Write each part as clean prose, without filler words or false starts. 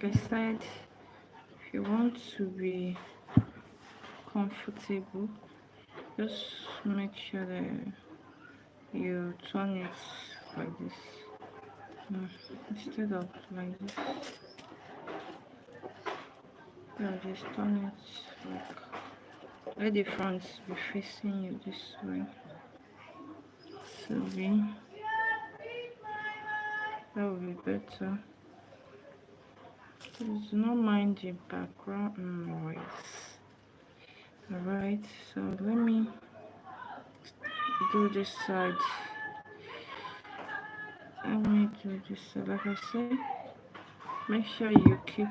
like I said, if you want to be comfortable, just make sure that you turn it like this, instead of like this. Just turn it like, let the front be facing you this way, so that will be better. Please do not mind the background noise. Alright, so let me do this side. Like I said, make sure you keep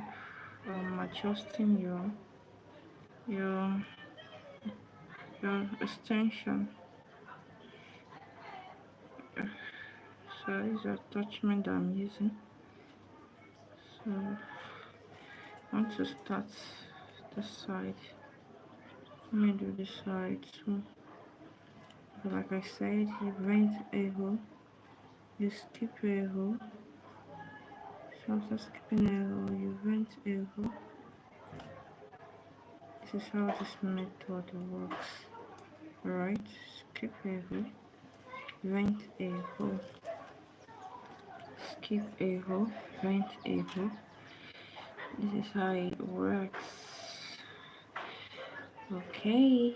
adjusting your extension. So this is the attachment that I'm using. So I want to start this side. Let me do this side too. So like I said, you vent a hole, you skip a hole. So after skipping a hole, you vent a hole. This is how this method works. Alright, skip a hole, vent a hole, skip a hole, vent a hole. This is how it works. Okay,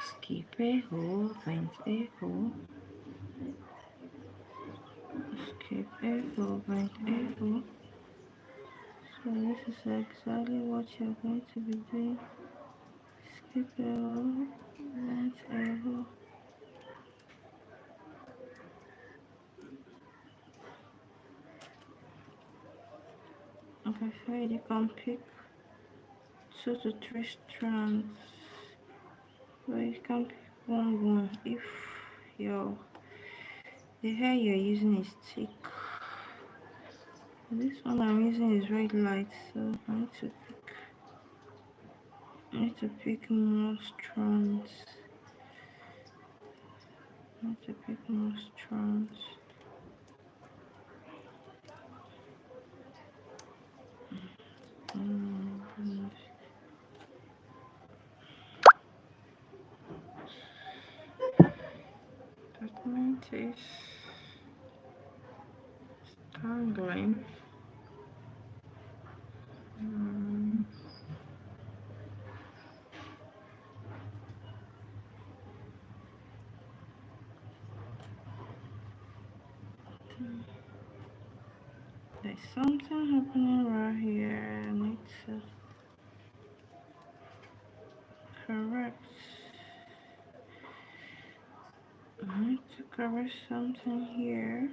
skip a hole, vent a hole, skip a hole, vent a hole. So this is exactly what you're going to be doing. Skip a hole, vent a hole. Like I said, you can pick 2 to 3 strands, but you can pick one if the hair you're using is thick. This one I'm using is very light, so I need to pick more strands. That meant is strangling. There's something happening right here. I need to correct. I need to correct something here.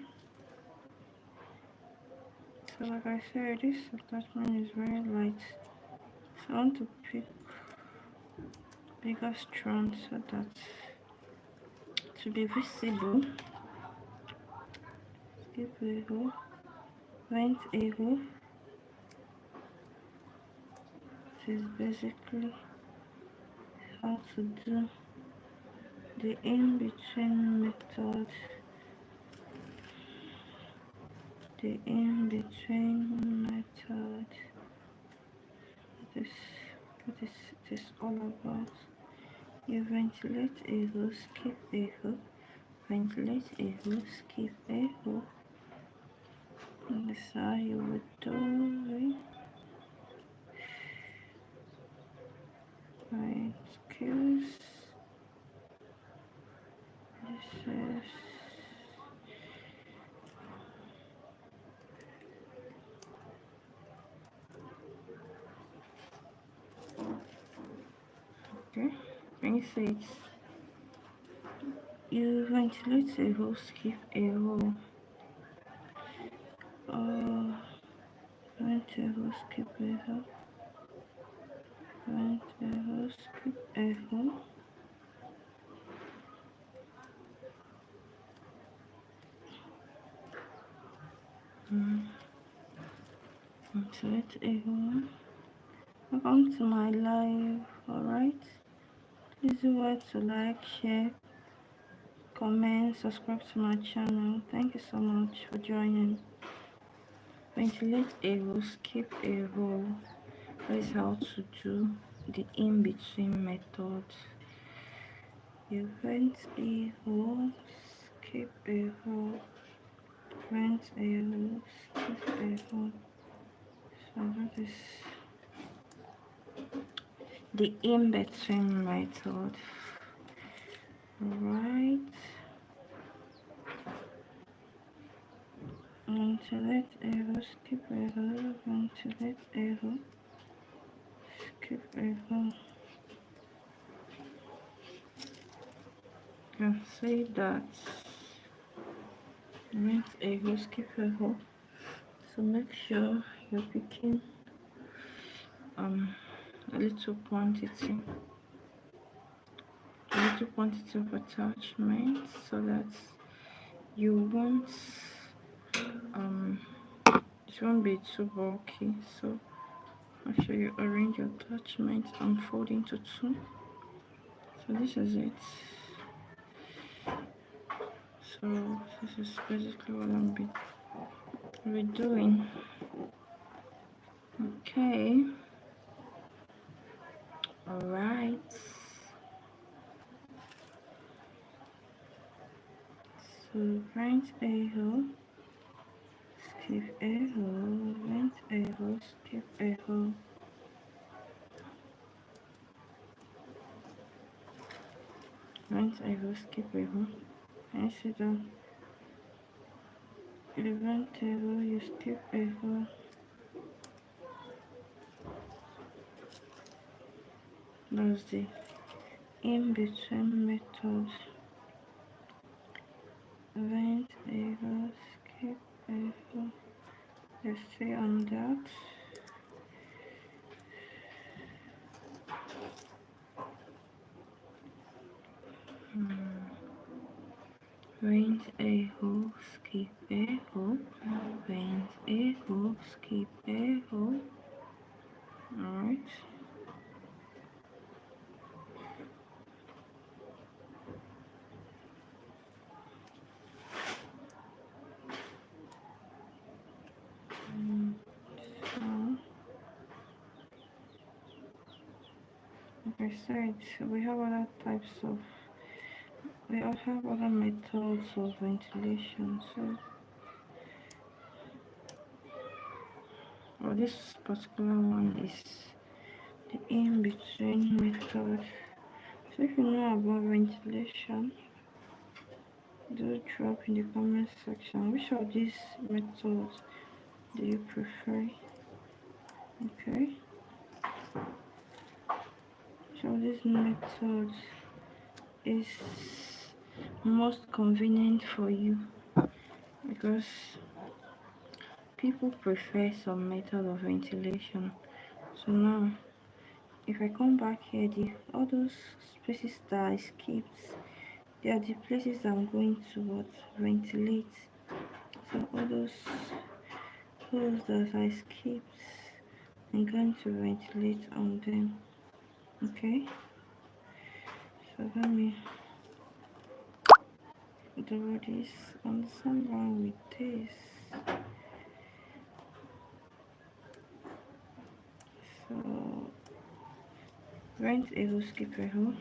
So like I said, this attachment is very light. So I want to pick bigger strands so that to be visible. Skip a hole, vent a hole. This is basically how to do the in-between method. This what is this all about. You ventilate a hole, skip a hole, ventilate a hole, skip a hole. And this is how you would do it. My excuse. This is okay. When you say it, you ventilate a hole, skip a hole. Vent a hole, skip a hole. Vent a hole, skip a hole. Ventilate a hole. Welcome to my live. Alright, please do what to like, share, comment, subscribe to my channel. Thank you so much for joining. Ventilate a hole, skip a hole. That is how to do the in-between method. You vent a hole, skip a hole, vent a hole, skip a hole. So that is the in-between method. Right. Ventilate a hole, skip a hole, ventilate a hole, skip a hole. You can say that. Vent a hole, skip a hole. So make sure you're picking a little quantity of attachment so that you won't it won't be too bulky. So make sure you arrange your attachment and fold into two. So this is it. So this is basically what I'm be doing. Okay. All right. So vent a hole, skip a hole, vent a hole, skip a hole. Vent a hole, skip a hole. And see that you vent a hole, you skip a hole. That's the in-between method. Vent a hole, skip a hole. Let's stay on that. Vent a hole, skip a hole. Vent a hole, skip a hole. Alright. So, like I said, we have other types of, we also have other methods of ventilation. So, this particular one is the in-between method. So if you know about ventilation, do drop in the comment section which of these methods do you prefer. Okay, which of these methods is most convenient for you, because people prefer some method of ventilation. So now if I come back here, all those spaces that I skipped, they are the places I'm going to ventilate. So all those holes that I skipped, I'm going to ventilate on them. Okay, so let me do this on someone with this. So rent a hole, skip a hole.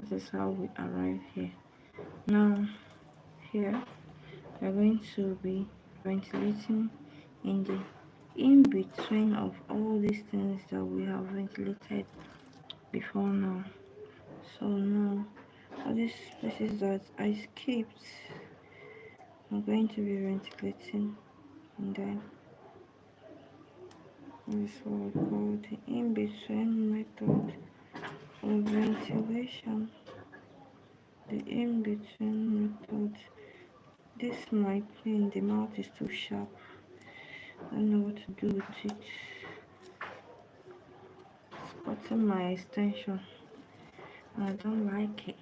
This is how we arrive here. Now here we're going to be ventilating in the in between of all these things that we have ventilated before now. So now all these places that I skipped, I'm going to be ventilating, and then this is what we call the in between method of ventilation. The in between method. This my plane, the mouth is too sharp. I don't know what to do with it. It's cutting my extension. I don't like it.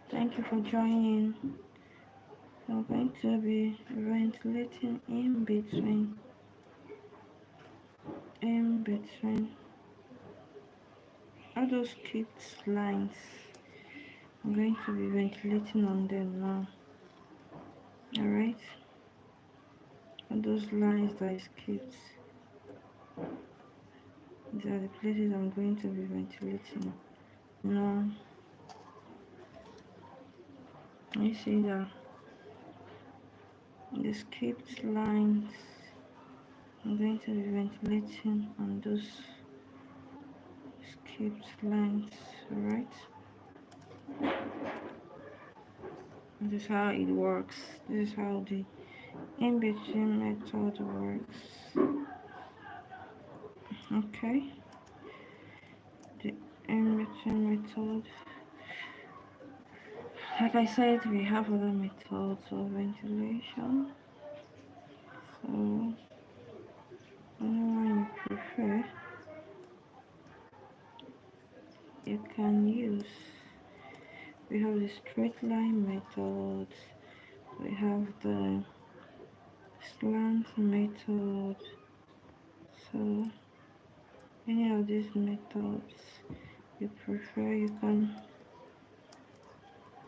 Thank you for joining. I'm going to be ventilating in between all those skipped lines. I'm going to be ventilating on them now. Alright. those lines that I skipped. These are the places I'm going to be ventilating. Now, you see that the skipped lines, I'm going to be ventilating on those skipped lines, right? This is how it works. This is how the in-between method works. Okay, the in-between method. Like I said, we have other methods of ventilation. So, whatever you prefer, you can use. We have the straight line method. We have the slant method. So, any of these methods you prefer, you can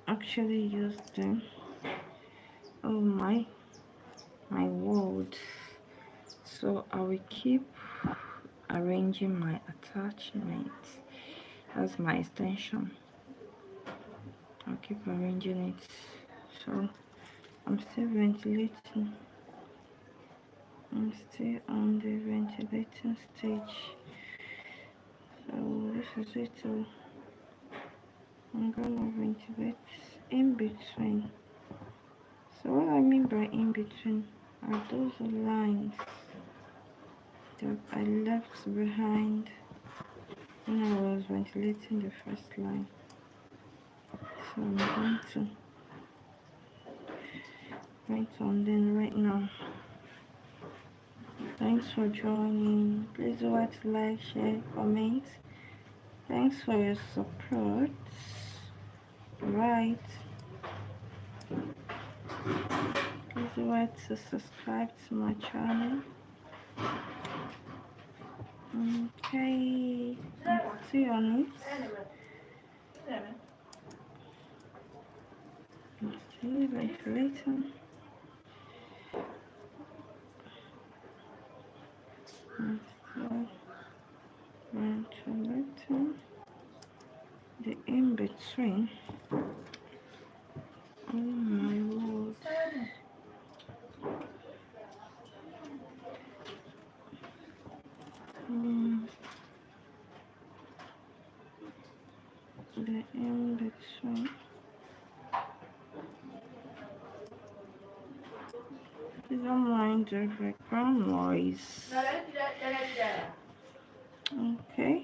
actually use them. Oh my word. So I will keep arranging my attachment. That's my extension. I'll keep arranging it. So I'm still ventilating. I'm still on the ventilating stage. So this is it. So I'm gonna ventilate in between. So what I mean by in between are those lines that I left behind when I was ventilating the first line. So I'm going to write on them right now. Thanks for joining. Please do what to like, share, comment. Thanks for your support. Right. Please do what to subscribe to my channel. Okay. See you on it. See ventilating. Ventilating. The in between. Oh my lord. The in between. Please don't mind the background noise. Okay.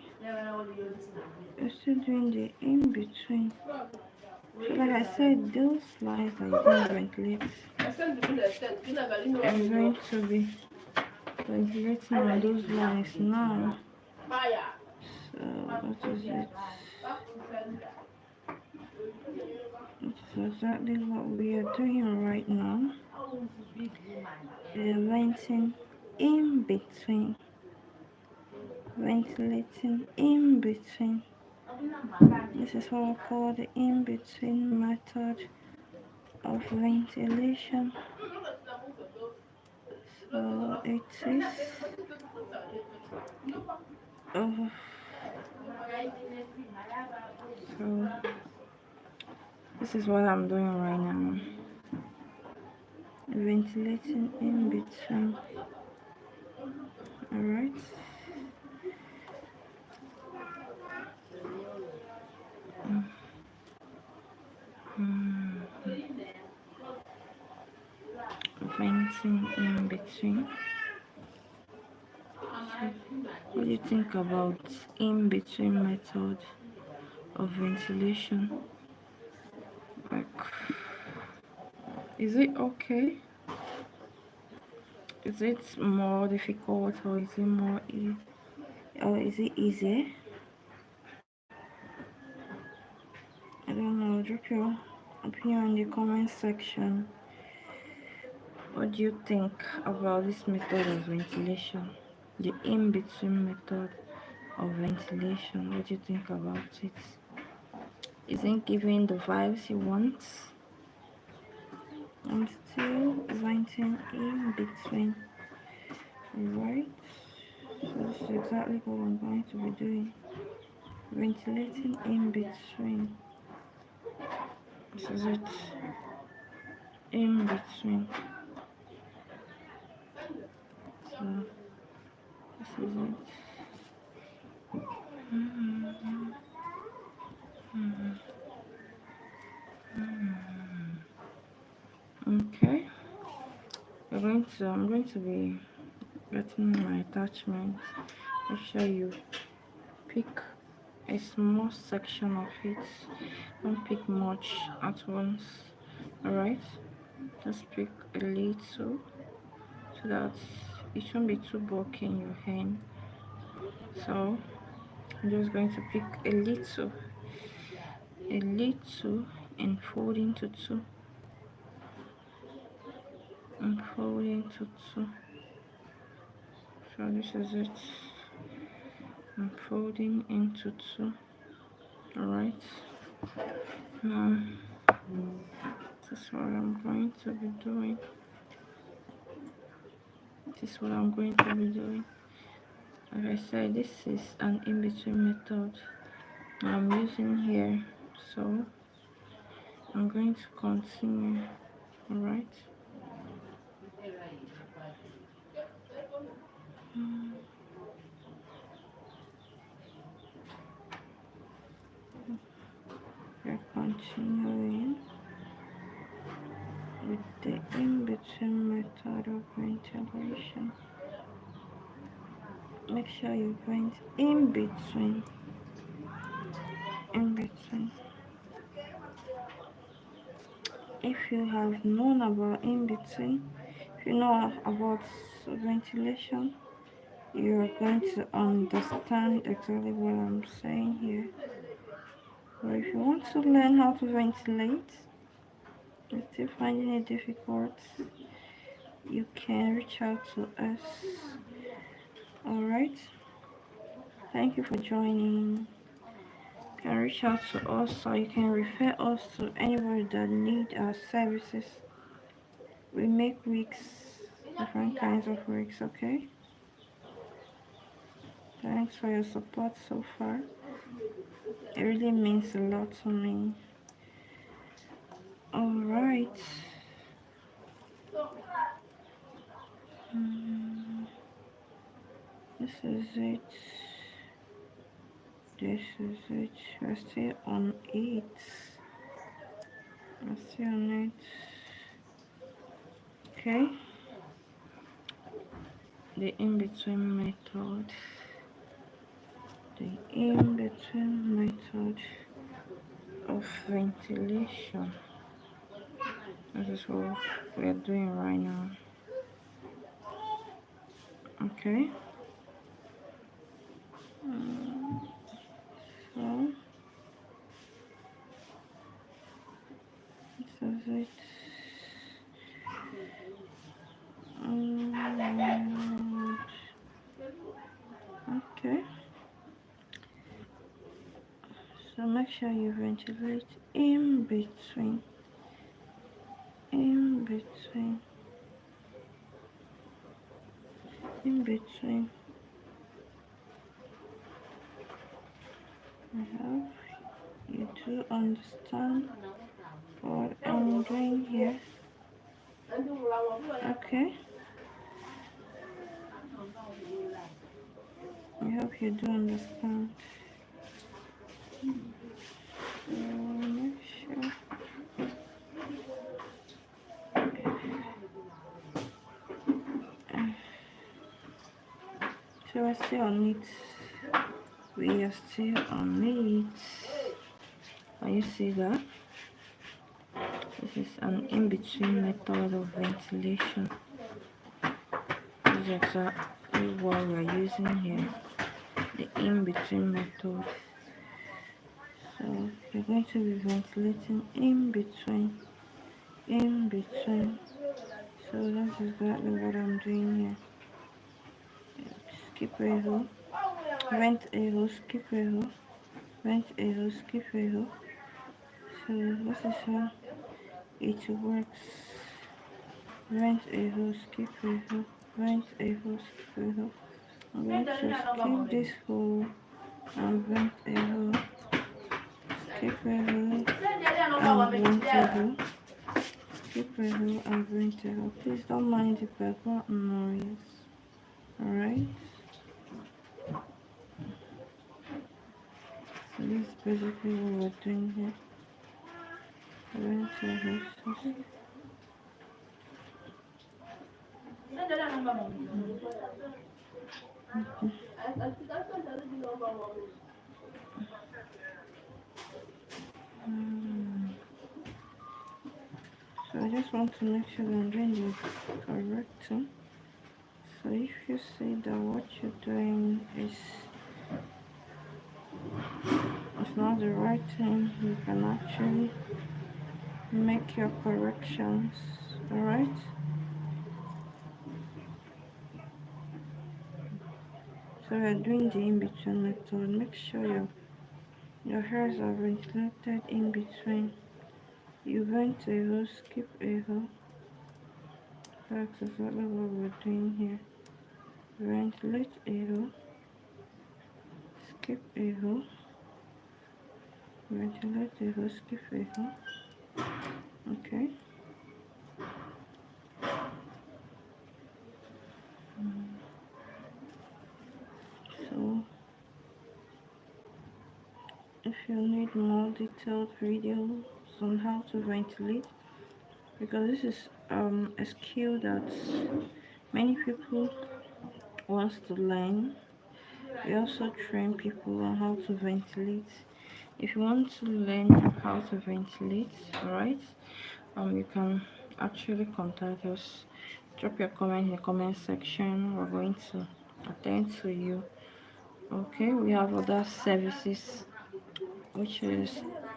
We're still doing the in between. So like I said, those lines are going to ventilate. I'm going to be ventilating on those lines now. So what is it? It's exactly what we are doing right now. We're venting in between. Ventilating in between. This is what we call the in between method of ventilation. So it is so this is what I'm doing right now. Ventilating in between. Alright. Venting in between. What do you think about in between method of ventilation? Like, is it okay? Is it more difficult or is it more or is it easier? I don't know. Drop your opinion in the comment section. What do you think about this method of ventilation? The in-between method of ventilation. What do you think about it? Is it giving the vibes you want? I'm still ventilating in between. Alright, so this is exactly what I'm going to be doing. Ventilating in between. This is it. In between. So this is it. Okay, I'm going to be getting my attachment. Make sure you pick a small section of it. Don't pick much at once. Alright, just pick a little so that it shouldn't be too bulky in your hand. So I'm just going to pick a little and fold into two, and fold into two. So this is it. I'm folding into two. Alright, now this is what I'm going to be doing. This is what I'm going to be doing. Like I said, this is an in-between method I'm using here, so I'm going to continue. Alright. We're continuing with the in-between method of ventilation. Make sure you vent in between. If you have known about in between, if you know about ventilation, you are going to understand exactly what I'm saying here. But if you want to learn how to ventilate, you're still finding it difficult, you can reach out to us. Alright, thank you for joining. You can reach out to us, or you can refer us to anybody that need our services. We make wigs, different kinds of wigs. Okay, thanks for your support so far. It really means a lot to me. Alright, this is it. This is it. We're still on it. We're still on it. Okay. The in-between method. The in-between method of ventilation. This is what we are doing right now. Okay. So this is it. Okay. So make sure you ventilate in between. In between. In between. I hope you do understand what I'm doing here. Okay. I hope you do understand. Make sure. So we're still on it. We are still on it. Can you see that? This is an in-between method of ventilation. This is exactly what we are using here. The in-between method. So we're going to be ventilating in between. In between. So that's exactly what I'm doing here. Skip a row, vent a row, skip a row, vent a row, skip a row. So this is how it works. vent a hole, skip a hole, vent a hole, skip a hole. I'm going to skip this hole and vent a hole, skip a hole and vent a hole, skip a hole and vent a hole. Please don't mind the background noise. Alright, so this is basically what we're doing here. Vent a hole. So I just want to make sure that I'm doing the correct thing. So if you see that what you're doing is not the right thing, you can actually make your corrections. Alright? So we're doing the in-between method. Make sure your hairs are ventilated in between. You vent a hole, skip a hole. That's exactly what we're doing here. Ventilate a hole, skip a hole, ventilate a hole, skip a hole. Okay. So if you need more detailed videos on how to ventilate, because this is a skill that many people wants to learn. We also train people on how to ventilate. If you want to learn how to ventilate, alright, you can actually contact us. Drop your comment in the comment section. We're going to attend to you. Okay, we have other services, which is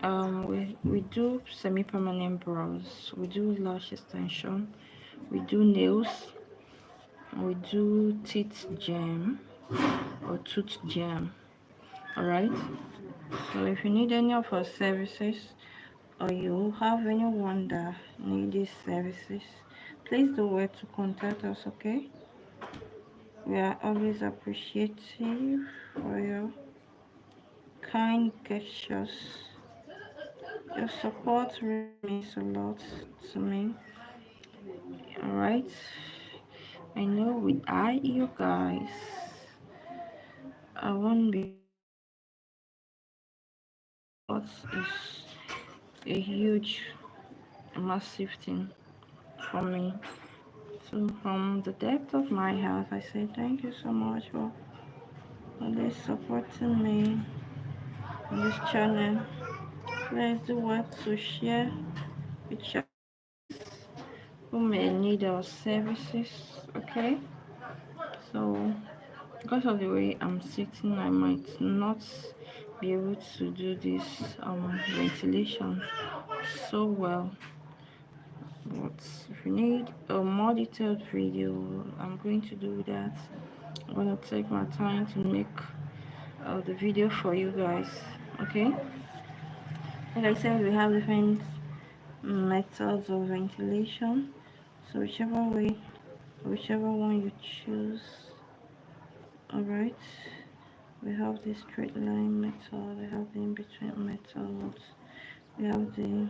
we do semi-permanent brows, we do lash extension, we do nails, we do teeth gem or tooth gem. All right, so if you need any of our services or you have anyone that need these services, please do where to contact us. Okay, we are always appreciative for your kind gestures. Your support really means a lot to me. All right, I know without you guys I won't be able to do this. Your support is a huge, massive thing for me. So from the depth of my heart, I say thank you so much for always supporting me on this channel. Please do what to share with your friends who may need our services. Okay, so because of the way I'm sitting, I might not be able to do this ventilation so well, but if you need a more detailed video, I'm going to do that. I'm gonna take my time to make the video for you guys. Okay, like I said, we have different methods of ventilation, so whichever one you choose. All right, we have the straight line method, we have the in-between method, we have the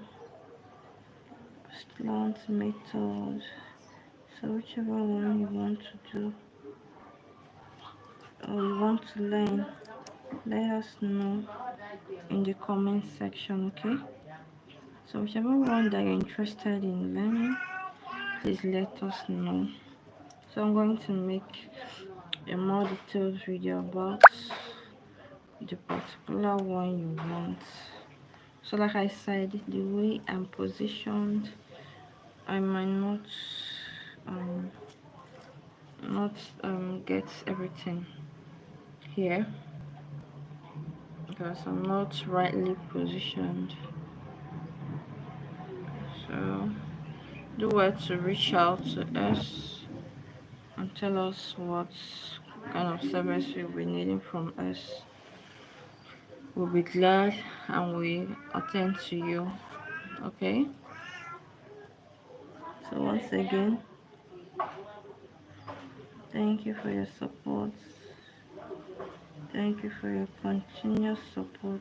slant method. So whichever one you want to do or you want to learn, let us know in the comment section. Okay, so whichever one that you're interested in learning, please let us know. So I'm going to make a more detailed video about the particular one you want. So like I said, the way I'm positioned, I might um not get everything here because I'm not rightly positioned. So do well to reach out to us and tell us what kind of service you'll be needing from us. We'll be glad and we attend to you. Okay, so once again, Thank you for your support. Thank you for your continuous support.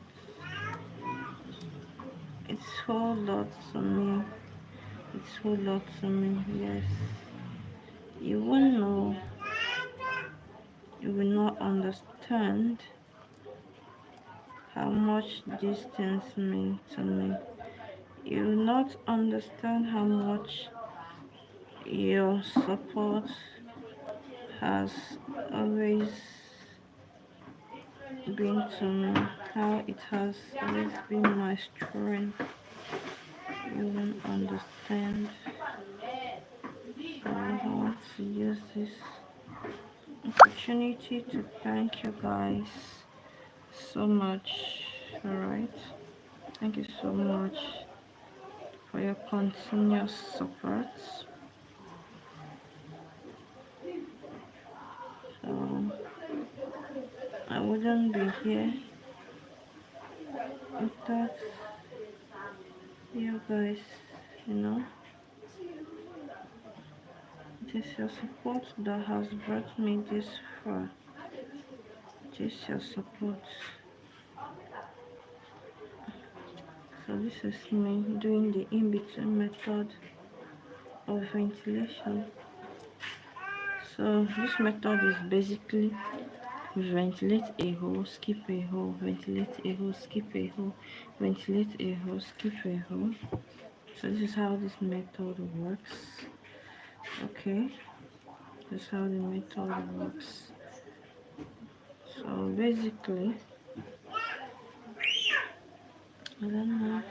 It's whole lot to me. It's whole lot to me. Yes. You won't know. You will not understand how much these things mean to me. You will not understand how much your support has always been to me, how it has always been my strength. You won't understand. So I want to use this opportunity to thank you guys so much. Alright, thank you so much for your continuous support. So I wouldn't be here without you guys, you know. It is your support that has brought me this far. It is your support. So this is me doing the in-between method of ventilation. So this method is basically ventilate a hole, skip a hole, ventilate a hole, skip a hole, ventilate a hole, skip a hole. So this is how this method works. Okay, this is how the method works. So basically, I don't know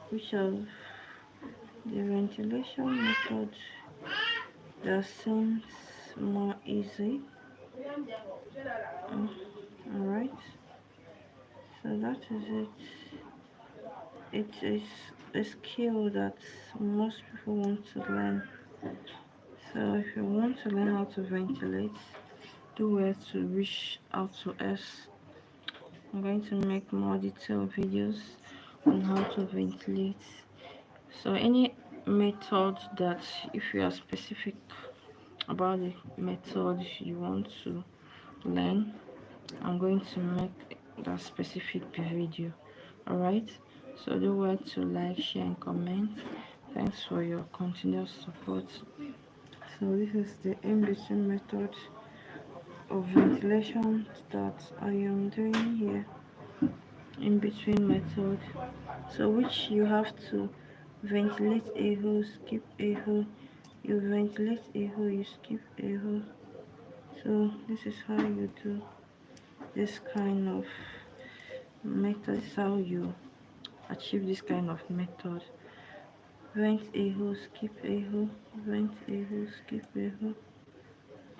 which of the ventilation method that seems more easy. Alright, so that is it. It is a skill that most people want to learn. So if you want to learn how to ventilate, do well to reach out to us. I'm going to make more detailed videos on how to ventilate. So any method that, if you are specific about the method you want to learn, I'm going to make that specific video. Alright, so do well to like, share and comment. Thanks for your continuous support. So this is the in-between method of ventilation that I am doing here. In-between method, so which you have to ventilate a hole, skip a hole, you ventilate a hole, you skip a hole. So this is how you do this kind of method. This is how you achieve this kind of method. Vent a hole, skip a hole, vent a hole, skip a hole.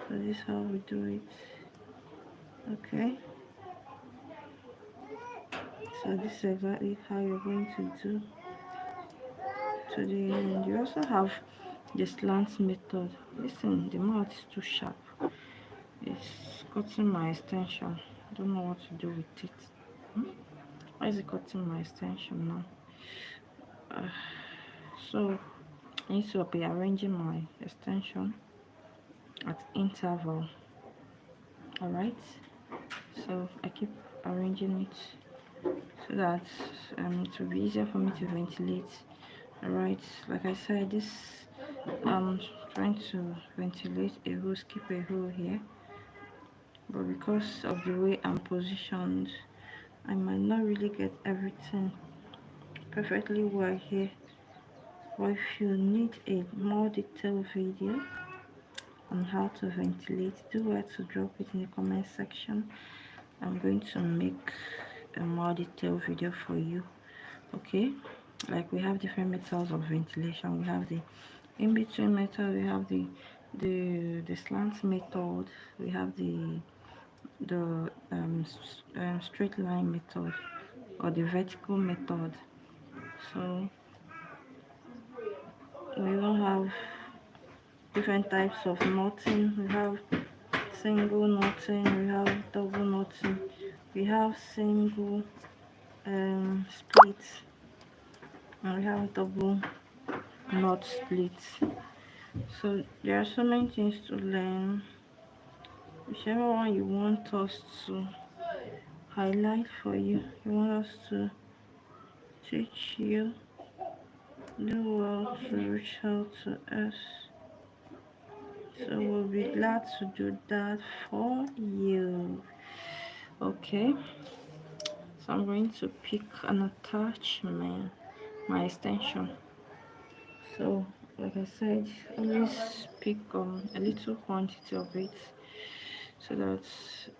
So this is how we do it. Okay, so this is exactly how you're going to do to the end. You also have the slant method. Listen, the mouth is too sharp. It's cutting my extension. I don't know what to do with it. Why is it cutting my extension now? So I need to be arranging my extension at interval. Alright, so I keep arranging it so that it will be easier for me to ventilate. Alright, like I said, this I'm trying to ventilate a hole, skip a hole here, but because of the way I'm positioned, I might not really get everything perfectly well here. But if you need a more detailed video on how to ventilate, do well to drop it in the comment section. I'm going to make a more detailed video for you. Okay, like we have different methods of ventilation. We have the in-between method, we have the slant method, we have the straight line method, or the vertical method. So we will have different types of knotting. We have single knotting, we have double knotting, we have single splits, and we have double knot splits. So there are so many things to learn. Whichever one you want us to highlight for you, you want us to teach you, do well to reach out to us. So we'll be glad to do that for you. Okay, so I'm going to pick an attachment, my extension. So like I said, always pick a little quantity of it so that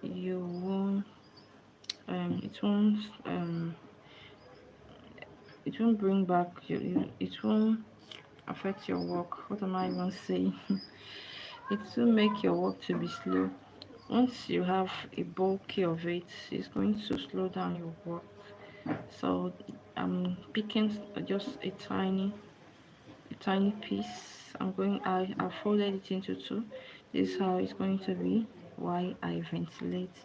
you won't it won't it won't bring back it won't affect your work. What am I even saying? It will make your work to be slow. Once you have a bulky of it, it's going to slow down your work. So I'm picking just a tiny piece. I folded it into two. This is how it's going to be while I ventilate.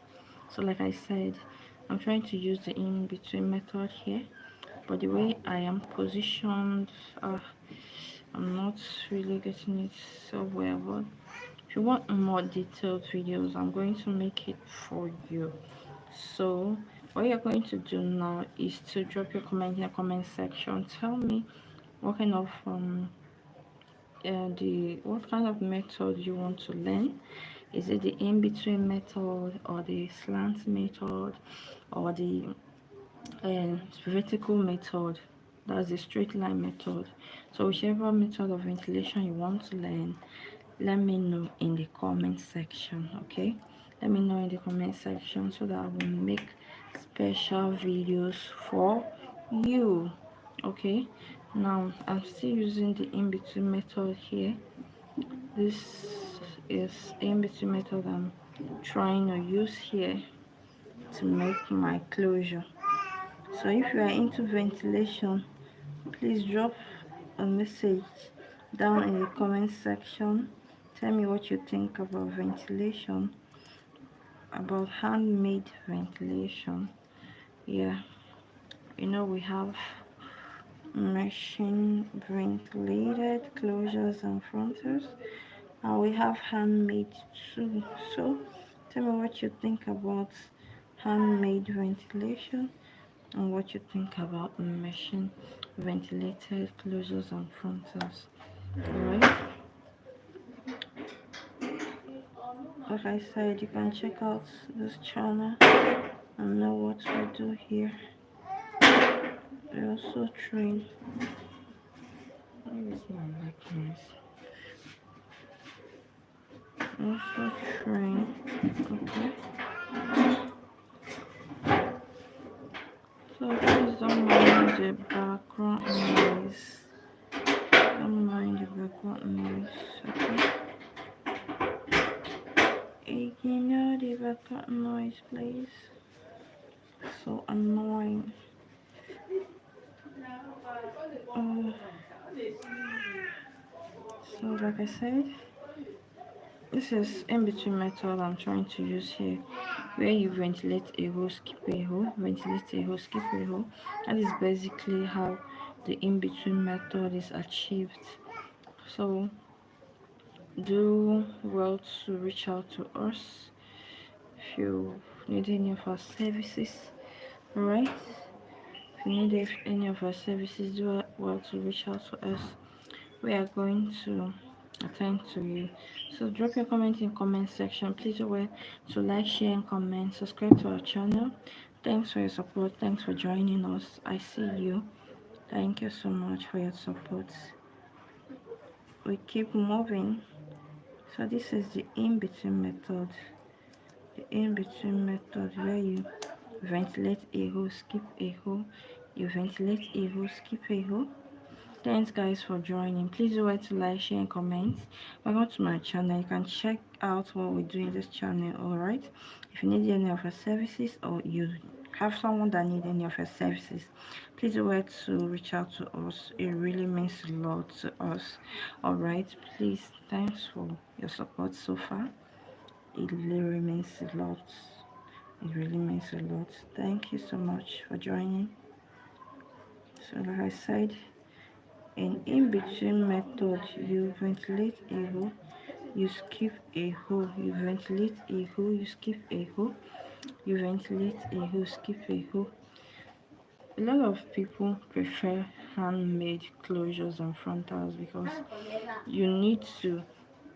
So like I said, I'm trying to use the in between method here, but the way I am positioned, I'm not really getting it so well. But if you want more detailed videos, I'm going to make it for you. So what you're going to do now is to drop your comment in the comment section. Tell me what kind of what kind of method you want to learn. Is it the in-between method, or the slant method, or the vertical method? That's the straight line method. So whichever method of ventilation you want to learn, let me know in the comment section. Okay, let me know in the comment section so that I will make special videos for you. Okay, now I'm still using the in-between method here. This is in-between method I'm trying to use here to make my closure. So if you are into ventilation, please drop a message down in the comment section. Tell me what you think about ventilation, about handmade ventilation. Yeah, we have machine ventilated closures and frontals, and we have handmade too. So tell me what you think about handmade ventilation and what you think about machine ventilated closures and frontals. Alright, like I said, you can check out this channel and know what we do here. We also train. Where is my likeness? Also train. Okay. So please don't mind the background noise. Don't mind the background noise. Okay. Ignore the background noise, please. So annoying. Uh, so like I said, this is in between method I'm trying to use here, where you ventilate a hole, skip a hole, ventilate a hole, skip a hole. That is basically how the in between method is achieved. So do well to reach out to us if you need any of our services. Alright, if you need any of our services, do well to reach out to us. We are going to attend to you. So drop your comment in comment section. Please aware to like, share, and comment. Subscribe to our channel. Thanks for your support. Thanks for joining us. I see you. Thank you so much for your support. We keep moving. So this is the in-between method. The in-between method where you ventilate a hole, skip a hole. You ventilate a hole, skip a hole. Thanks guys for joining. Please do like to like, share, and comment. Welcome to my channel. You can check out what we do in this channel. Alright, if you need any of our services, or you have someone that need any of our services, please do like to reach out to us. It really means a lot to us. Alright, please, thanks for your support so far. It really means a lot. It really means a lot. Thank you so much for joining. So like I said, In in-between method, you ventilate a hole, you skip a hole, you ventilate a hole, you skip a hole, you ventilate a hole, skip a hole. A lot of people prefer handmade closures and frontals because you need to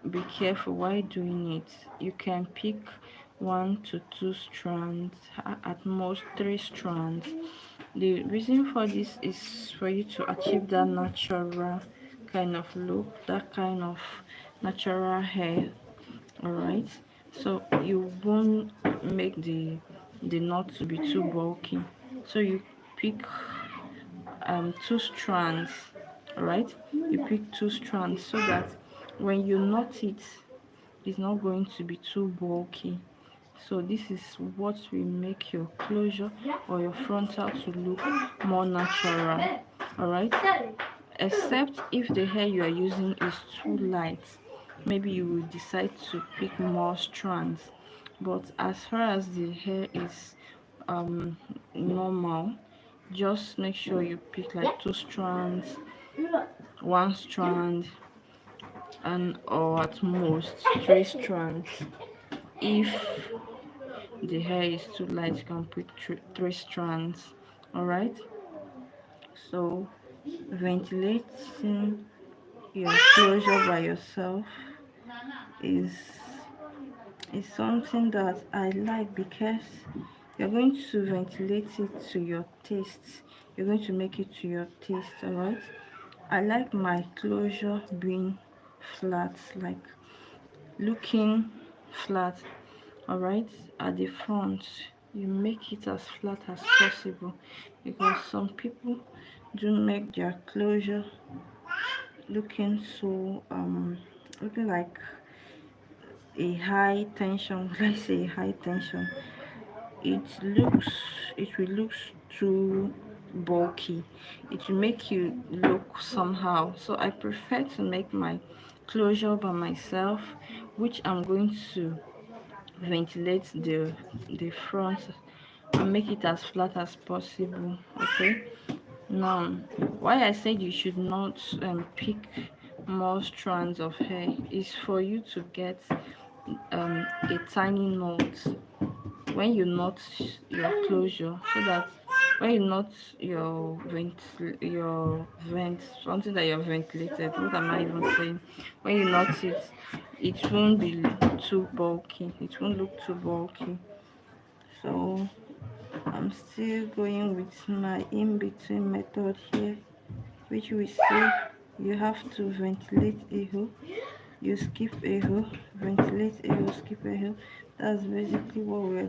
be careful while doing it. You can pick 1 to 2 strands, at most 3 strands. The reason for this is for you to achieve that natural kind of look, that kind of natural hair. All right, so you won't make the knot to be too bulky. So you pick 2 strands. All right, you pick 2 strands so that when you knot it, it's not going to be too bulky. So this is what will make your closure or your frontal to look more natural. All right, except if the hair you are using is too light, maybe you will decide to pick more strands. But as far as the hair is normal, just make sure you pick like 2 strands, 1 strand, and or at most 3 strands. If the hair is too light, you can pick 3 strands. All right, so ventilating your closure by yourself is something that I like because you're going to ventilate it to your taste. You're going to make it to your taste. All right, I like my closure being flat, like looking flat. All right, at the front you make it as flat as possible because some people do make their closure looking so looking like a high tension. Let's say high tension. it looks it will look too bulky. It will make you look somehow. So I prefer to make my closure by myself, which I'm going to ventilate the front and make it as flat as possible. Okay, now why I said you should not pick more strands of hair is for you to get a tiny knot when you knot your closure, so that when you knot your vent, something that you're ventilated, what am I even saying, when you knot it, it won't be too bulky, it won't look too bulky. So I'm still going with my in-between method here, which we say you have to ventilate a hole, you skip a hole, ventilate a hole, skip a hole. That's basically what we're